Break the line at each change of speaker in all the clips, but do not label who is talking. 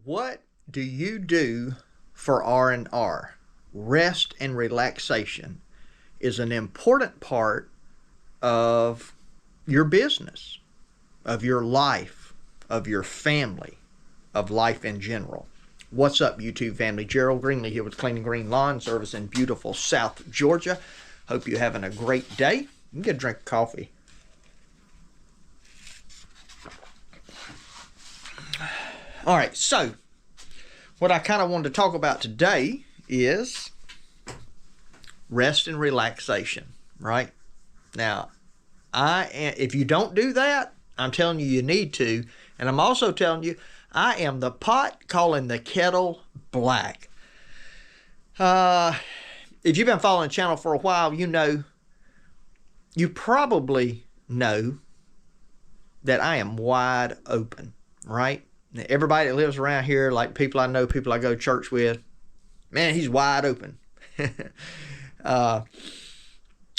What do you do for R&R? Rest and relaxation is an important part of your business, of your life, of your family, of life in general. What's up, YouTube family? Gerald Greenlee here with Clean and Green Lawn Service in beautiful South Georgia. Hope you're having a great day. You can get a drink of coffee. All right, so what I kind of wanted to talk about today is rest and relaxation, right? Now, if you don't do that, I'm telling you, you need to. And I'm also telling you, I am the pot calling the kettle black. If you've been following the channel for a while, you probably know that I am wide open, right? Everybody that lives around here, like people I know, people I go to church with, man, he's wide open.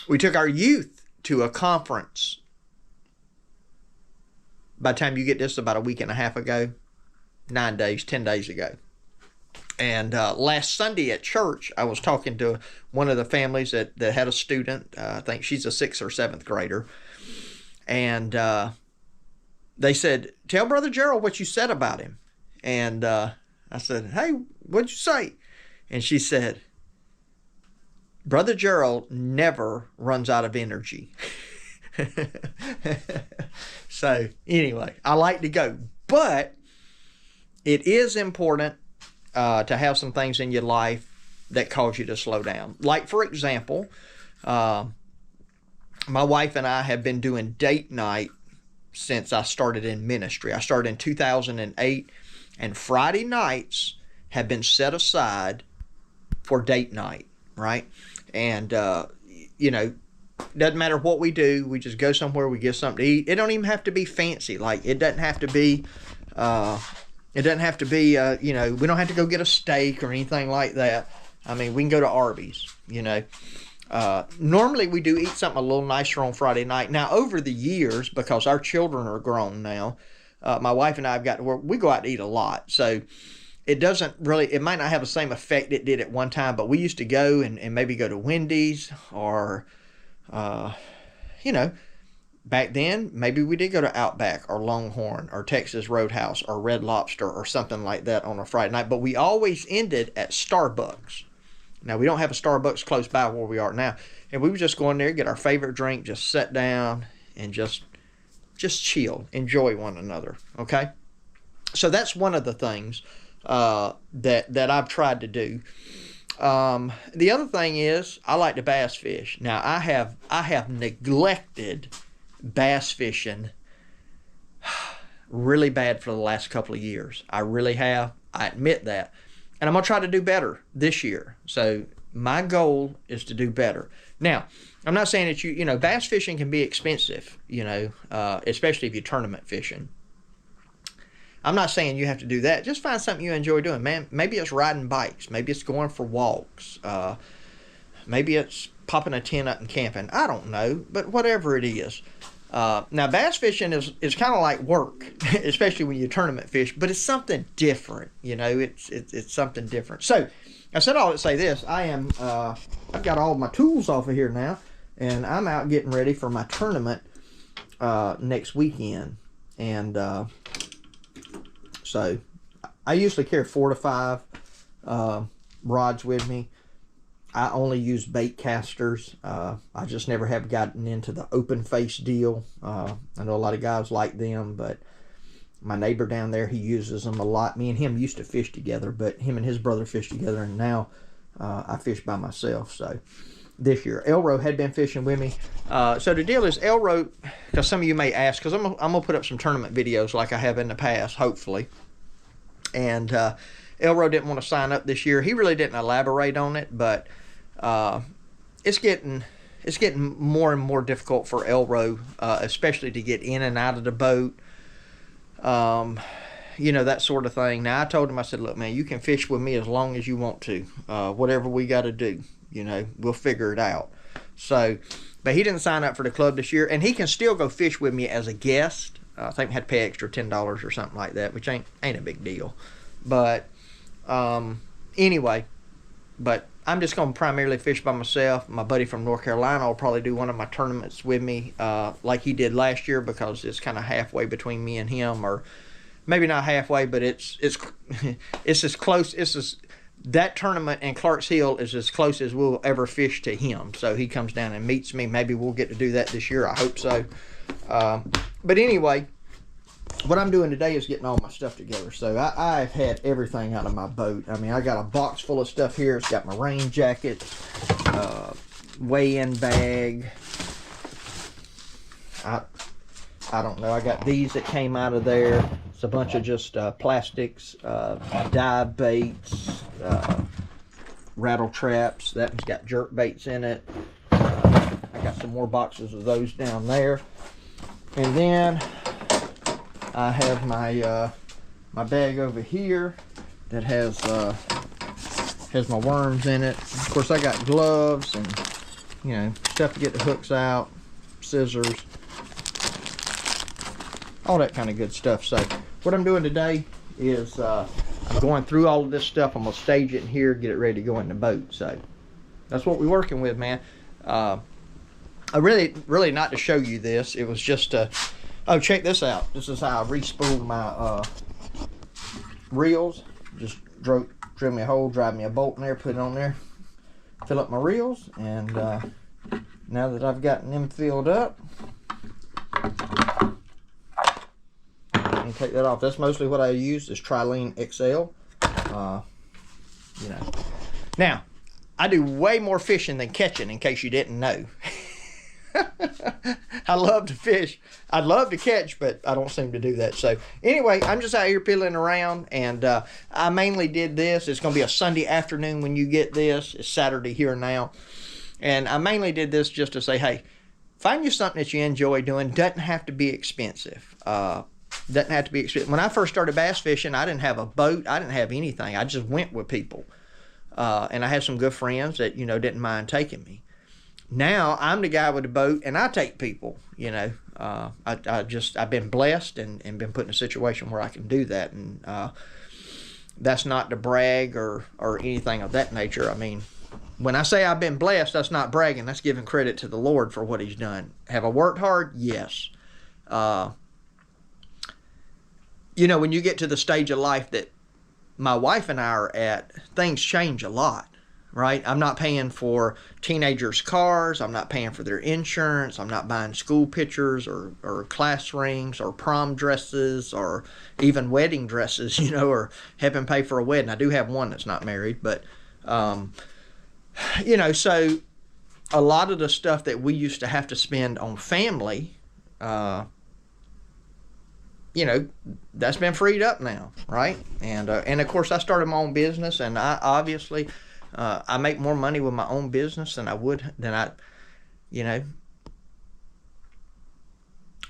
We took our youth to a conference. By the time you get this, about a week and a half ago, 9 days, 10 days ago. And last Sunday at church, I was talking to one of the families that had a student. I think she's a 6th or 7th grader. And they said, "Tell Brother Gerald what you said about him." And I said, "Hey, what'd you say?" And she said, "Brother Gerald never runs out of energy." So anyway, I like to go. But it is important to have some things in your life that cause you to slow down. Like, for example, my wife and I have been doing date night since I started in ministry. I started in 2008, and Friday nights have been set aside for date night, right? And, doesn't matter what we do. We just go somewhere, we get something to eat. It don't even have to be fancy. Like, it doesn't have to be, we don't have to go get a steak or anything like that. I mean, we can go to Arby's, Normally we do eat something a little nicer on Friday night. Now, over the years, because our children are grown now, my wife and I have got to work. We go out to eat a lot. So it might not have the same effect it did at one time, but we used to go and maybe go to Wendy's or, back then, maybe we did go to Outback or Longhorn or Texas Roadhouse or Red Lobster or something like that on a Friday night. But we always ended at Starbucks. Now, we don't have a Starbucks close by where we are now. And we would just go in there, get our favorite drink, just sit down and just chill, enjoy one another, okay? So that's one of the things that I've tried to do. The other thing is I like to bass fish. Now, I have neglected bass fishing really bad for the last couple of years. I really have. I admit that. And I'm going to try to do better this year. So my goal is to do better. Now, I'm not saying that bass fishing can be expensive, especially if you're tournament fishing. I'm not saying you have to do that. Just find something you enjoy doing, man. Maybe it's riding bikes. Maybe it's going for walks. Maybe it's popping a tent up and camping. I don't know, but whatever it is. Now, bass fishing is kind of like work, especially when you tournament fish, but it's something different, it's something different. So, I said all to say this. I've got all my tools off of here now, and I'm out getting ready for my tournament next weekend. And so, I usually carry 4 to 5 rods with me. I only use bait casters. I just never have gotten into the open face deal. I know a lot of guys like them, but my neighbor down there, he uses them a lot. Me and him used to fish together, but him and his brother fish together, and now I fish by myself. So this year, Elro had been fishing with me. So the deal is Elro, because some of you may ask, because I'm gonna put up some tournament videos like I have in the past, hopefully. And Elro didn't want to sign up this year. He really didn't elaborate on it, but it's getting more and more difficult for Elro, especially to get in and out of the boat, that sort of thing. Now, I told him, I said, "Look, man, you can fish with me as long as you want to. Whatever we got to do, we'll figure it out." So, but he didn't sign up for the club this year, and he can still go fish with me as a guest. I think I had to pay extra $10 or something like that, which ain't a big deal. But anyway, but I'm just going to primarily fish by myself. My buddy from North Carolina will probably do one of my tournaments with me, like he did last year, because it's kind of halfway between me and him, or maybe not halfway, but it's it's as close. That tournament in Clarks Hill is as close as we'll ever fish to him. So he comes down and meets me. Maybe we'll get to do that this year. I hope so. But anyway, what I'm doing today is getting all my stuff together. So I've had everything out of my boat. I mean, I got a box full of stuff here. It's got my rain jacket, weigh-in bag. I don't know. I got these that came out of there. It's a bunch of just plastics, dive baits, rattle traps. That one's got jerk baits in it. I got some more boxes of those down there. And then I have my my bag over here that has my worms in it. Of course, I got gloves and, you know, stuff to get the hooks out, scissors, all that kind of good stuff. So what I'm doing today is I'm going through all of this stuff. I'm gonna stage it in here, get it ready to go in the boat. So that's what we're working with, man. I really not to show you this. It was just oh, check this out. This is how I re-spooled my reels. Just drill me a hole, drive me a bolt in there, put it on there, fill up my reels, and now that I've gotten them filled up, and take that off. That's mostly what I use, is Trilene XL. You know, now I do way more fishing than catching, in case you didn't know. I love to fish. I'd love to catch, but I don't seem to do that. So anyway, I'm just out here peeling around, and I mainly did this. It's going to be a Sunday afternoon when you get this. It's Saturday here now, and I mainly did this just to say, hey, find you something that you enjoy doing. Doesn't have to be expensive. Doesn't have to be expensive. When I first started bass fishing, I didn't have a boat. I didn't have anything. I just went with people, and I had some good friends that, you know, didn't mind taking me. Now I'm the guy with a boat, and I take people. You know, I've been blessed and been put in a situation where I can do that, and that's not to brag or anything of that nature. I mean, when I say I've been blessed, that's not bragging. That's giving credit to the Lord for what He's done. Have I worked hard? Yes. You know, when you get to the stage of life that my wife and I are at, things change a lot. Right? I'm not paying for teenagers' cars. I'm not paying for their insurance. I'm not buying school pictures or class rings or prom dresses or even wedding dresses, you know, or helping pay for a wedding. I do have one that's not married, but, you know, so a lot of the stuff that we used to have to spend on family, you know, that's been freed up now, right? And of course, I started my own business, and I obviously... I make more money with my own business than you know,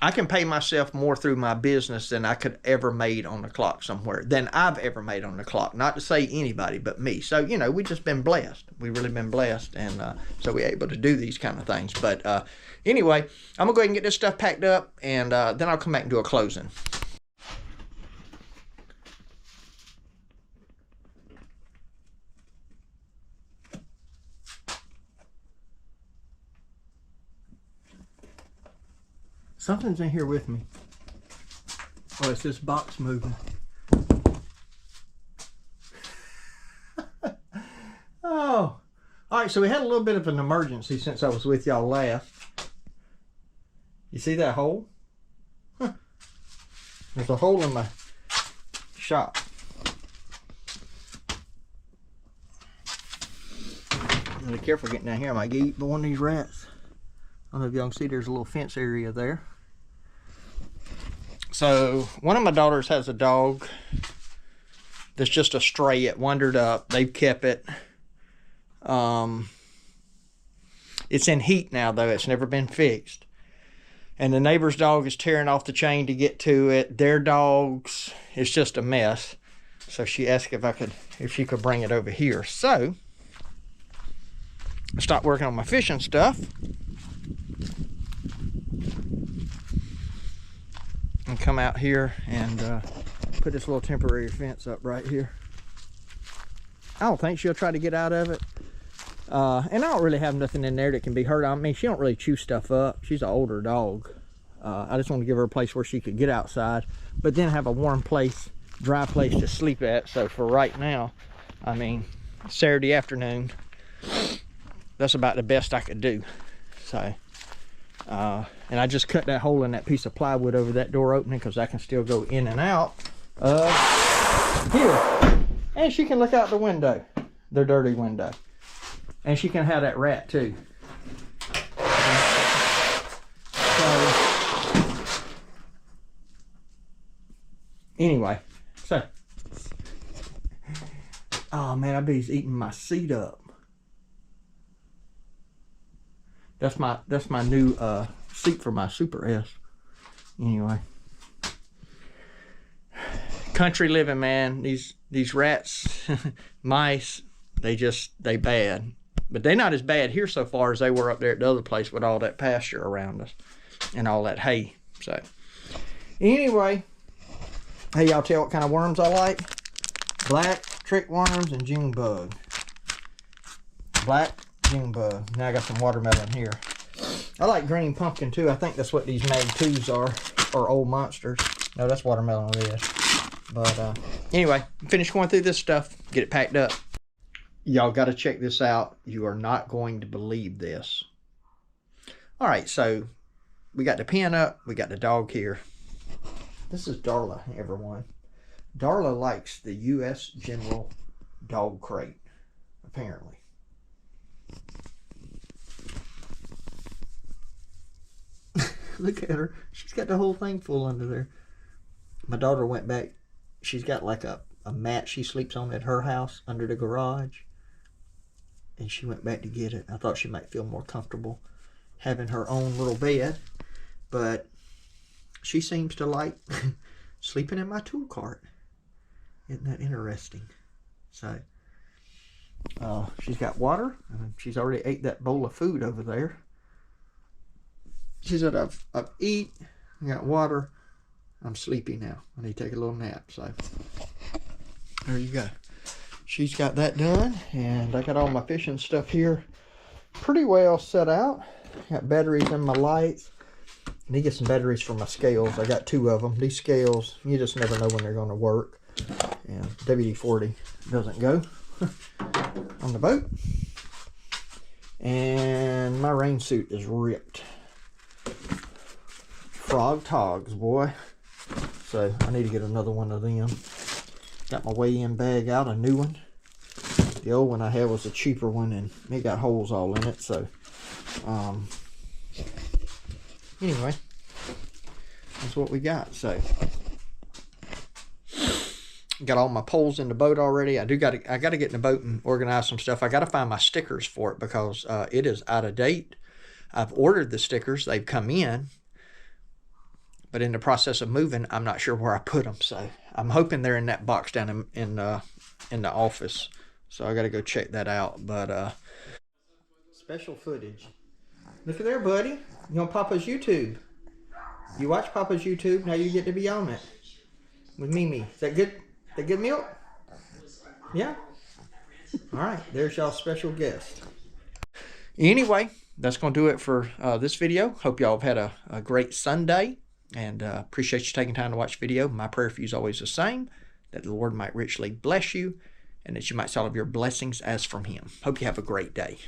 I can pay myself more through my business than I could ever made on the clock somewhere, than I've ever made on the clock. Not to say anybody but me. So, you know, we've just been blessed. We've really been blessed, and so we're able to do these kind of things. But anyway, I'm going to go ahead and get this stuff packed up, and then I'll come back and do a closing. Something's in here with me. Oh, it's this box moving. Oh. All right, so we had a little bit of an emergency since I was with y'all last. You see that hole? Huh. There's a hole in my shop. I'm gonna be careful getting down here. I might get eaten by one of these rats. I don't know if y'all can see, there's a little fence area there. So one of my daughters has a dog that's just a stray. It wandered up. They've kept it. It's in heat now, though. It's never been fixed. And the neighbor's dog is tearing off the chain to get to it. Their dogs, it's just a mess. So she asked if she could bring it over here. So I stopped working on my fishing stuff and come out here and put this little temporary fence up right here. I don't think she'll try to get out of it. And I don't really have nothing in there that can be hurt. I mean, she don't really chew stuff up. She's an older dog. I just want to give her a place where she could get outside, but then have a warm place, dry place to sleep at. So for right now, I mean, Saturday afternoon, that's about the best I could do. So, and I just cut that hole in that piece of plywood over that door opening because I can still go in and out here. And she can look out the window, the dirty window. And she can have that rat too. So, anyway, so, oh man, I bee's eating my seat up. That's my new seat for my Super S. Anyway, country living, man. These rats, mice, they bad. But they're not as bad here so far as they were up there at the other place with all that pasture around us and all that hay. So anyway, hey, y'all tell what kind of worms I like? Black trick worms and June bug. Black June bug. Now I got some watermelon here. I like green pumpkin too. I think that's what these Mag 2s are, or old monsters. No, that's watermelon red. But anyway, finish going through this stuff, get it packed up. Y'all got to check this out. You are not going to believe this. All right, so we got the pen up. We got the dog here. This is Darla, everyone. Darla likes the U.S. General dog crate, apparently. Look at her. She's got the whole thing full under there. My daughter went back. She's got like a mat she sleeps on at her house under the garage. And she went back to get it. I thought she might feel more comfortable having her own little bed. But she seems to like sleeping in my tool cart. Isn't that interesting? So, she's got water. She's already ate that bowl of food over there. She said, I've eat, I got water. I'm sleepy now. I need to take a little nap. So, there you go. She's got that done, and I got all my fishing stuff here pretty well set out. Got batteries in my lights. I need to get some batteries for my scales. I got 2 of them. These scales, you just never know when they're going to work. And WD-40 doesn't go on the boat. And my rain suit is ripped. Frog togs, boy. So I need to get another one of them. Got my weigh-in bag out, a new one. The old one I had was a cheaper one, and it got holes all in it. So, anyway, that's what we got. So, got all my poles in the boat already. I got to get in the boat and organize some stuff. I got to find my stickers for it because it is out of date. I've ordered the stickers; they've come in. But in the process of moving, I'm not sure where I put them. So I'm hoping they're in that box down in the office. So I got to go check that out. But special footage. Look at there, buddy. You on Papa's YouTube? You watch Papa's YouTube. Now you get to be on it with Mimi. Is that good? That good milk? Yeah. All right. There's y'all's special guest. Anyway, that's going to do it for this video. Hope y'all have had a great Sunday. And appreciate you taking time to watch the video. My prayer for you is always the same, that the Lord might richly bless you and that you might see all of your blessings as from Him. Hope you have a great day.